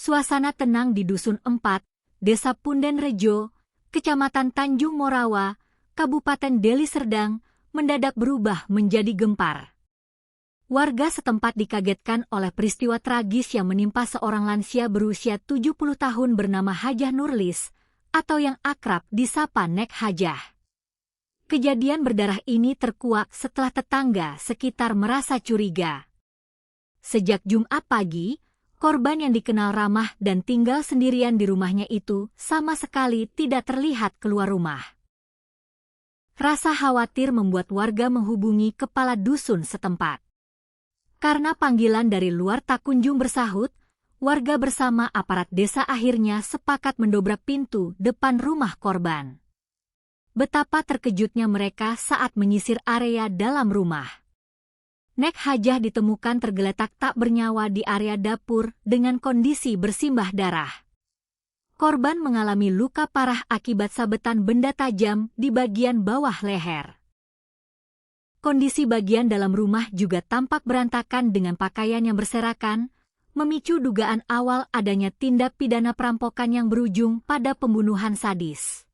Suasana tenang di Dusun 4, Desa Punden Rejo, Kecamatan Tanjung Morawa, Kabupaten Deli Serdang, mendadak berubah menjadi gempar. Warga setempat dikagetkan oleh peristiwa tragis yang menimpa seorang lansia berusia 70 tahun bernama Hajah Nurlis, atau yang akrab disapa Nek Hajah. Kejadian berdarah ini terkuak setelah tetangga sekitar merasa curiga. Sejak Jumat pagi, korban yang dikenal ramah dan tinggal sendirian di rumahnya itu sama sekali tidak terlihat keluar rumah. Rasa khawatir membuat warga menghubungi kepala dusun setempat. Karena panggilan dari luar tak kunjung bersahut, warga bersama aparat desa akhirnya sepakat mendobrak pintu depan rumah korban. Betapa terkejutnya mereka saat menyisir area dalam rumah. Nek Hajah ditemukan tergeletak tak bernyawa di area dapur dengan kondisi bersimbah darah. Korban mengalami luka parah akibat sabetan benda tajam di bagian bawah leher. Kondisi bagian dalam rumah juga tampak berantakan dengan pakaian yang berserakan, memicu dugaan awal adanya tindak pidana perampokan yang berujung pada pembunuhan sadis.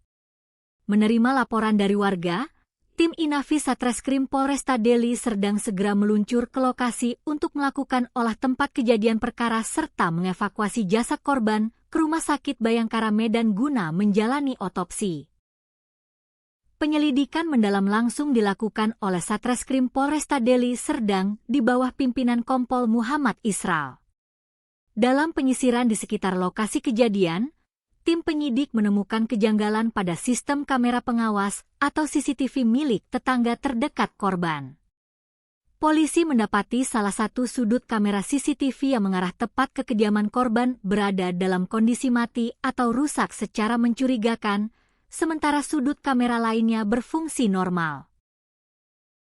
Menerima laporan dari warga, tim Inafis Satreskrim Polresta Deli Serdang segera meluncur ke lokasi untuk melakukan olah tempat kejadian perkara serta mengevakuasi jasad korban ke Rumah Sakit Bayangkara Medan guna menjalani otopsi. Penyelidikan mendalam langsung dilakukan oleh Satreskrim Polresta Deli Serdang di bawah pimpinan Kompol Muhammad Isral. Dalam penyisiran di sekitar lokasi kejadian, tim penyidik menemukan kejanggalan pada sistem kamera pengawas atau CCTV milik tetangga terdekat korban. Polisi mendapati salah satu sudut kamera CCTV yang mengarah tepat ke kediaman korban berada dalam kondisi mati atau rusak secara mencurigakan, sementara sudut kamera lainnya berfungsi normal.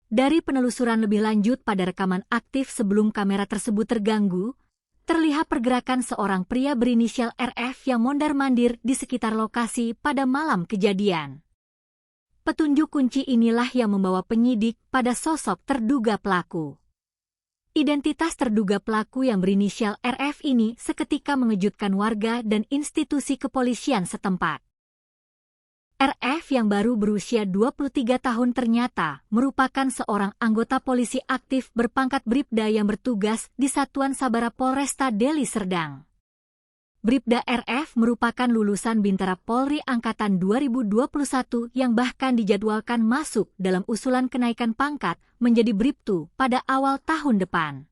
Dari penelusuran lebih lanjut pada rekaman aktif sebelum kamera tersebut terganggu, terlihat pergerakan seorang pria berinisial RF yang mondar-mandir di sekitar lokasi pada malam kejadian. Petunjuk kunci inilah yang membawa penyidik pada sosok terduga pelaku. Identitas terduga pelaku yang berinisial RF ini seketika mengejutkan warga dan institusi kepolisian setempat. RF yang baru berusia 23 tahun ternyata merupakan seorang anggota polisi aktif berpangkat Bribda yang bertugas di Satuan Sabara Polresta Deli Serdang. Bribda RF merupakan lulusan Bintara Polri Angkatan 2021 yang bahkan dijadwalkan masuk dalam usulan kenaikan pangkat menjadi Bribtu pada awal tahun depan.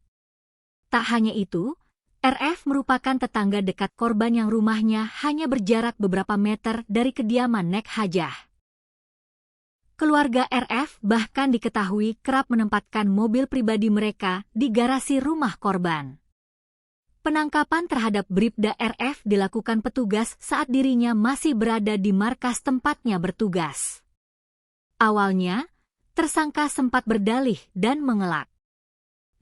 Tak hanya itu, RF merupakan tetangga dekat korban yang rumahnya hanya berjarak beberapa meter dari kediaman Nek Hajah. Keluarga RF bahkan diketahui kerap menempatkan mobil pribadi mereka di garasi rumah korban. Penangkapan terhadap Bribda RF dilakukan petugas saat dirinya masih berada di markas tempatnya bertugas. Awalnya, tersangka sempat berdalih dan mengelak.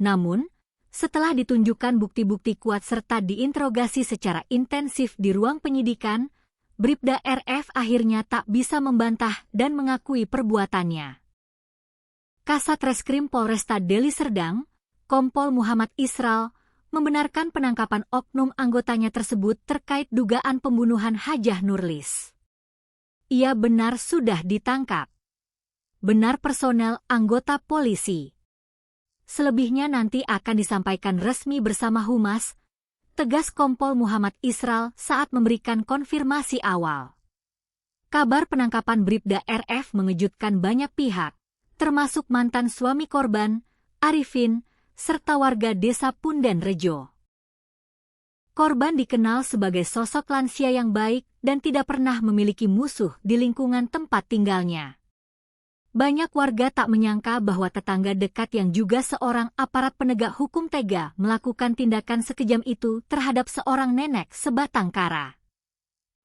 Namun, setelah ditunjukkan bukti-bukti kuat serta diinterogasi secara intensif di ruang penyidikan, Bribda RF akhirnya tak bisa membantah dan mengakui perbuatannya. Kasat Reskrim Polresta Deli Serdang, Kompol Muhammad Isral, membenarkan penangkapan oknum anggotanya tersebut terkait dugaan pembunuhan Hajah Nurlis. Ia benar sudah ditangkap. Benar personel anggota polisi. Selebihnya nanti akan disampaikan resmi bersama Humas, tegas Kompol Muhammad Isral saat memberikan konfirmasi awal. Kabar penangkapan Bribda RF mengejutkan banyak pihak, termasuk mantan suami korban, Arifin, serta warga desa Punden Rejo. Korban dikenal sebagai sosok lansia yang baik dan tidak pernah memiliki musuh di lingkungan tempat tinggalnya. Banyak warga tak menyangka bahwa tetangga dekat yang juga seorang aparat penegak hukum tega melakukan tindakan sekejam itu terhadap seorang nenek sebatang kara.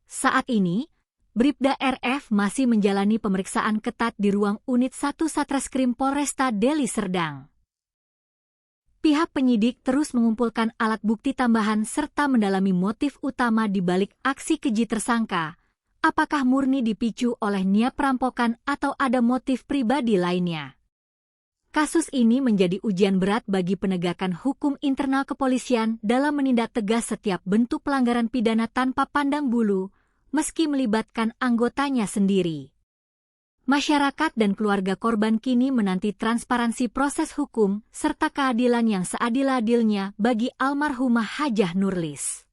Saat ini, Bribda RF masih menjalani pemeriksaan ketat di ruang unit 1 Satreskrim Polresta Deli Serdang. Pihak penyidik terus mengumpulkan alat bukti tambahan serta mendalami motif utama di balik aksi keji tersangka. Apakah murni dipicu oleh niat perampokan atau ada motif pribadi lainnya? Kasus ini menjadi ujian berat bagi penegakan hukum internal kepolisian dalam menindak tegas setiap bentuk pelanggaran pidana tanpa pandang bulu, meski melibatkan anggotanya sendiri. Masyarakat dan keluarga korban kini menanti transparansi proses hukum serta keadilan yang seadil-adilnya bagi almarhumah Hajah Nurlis.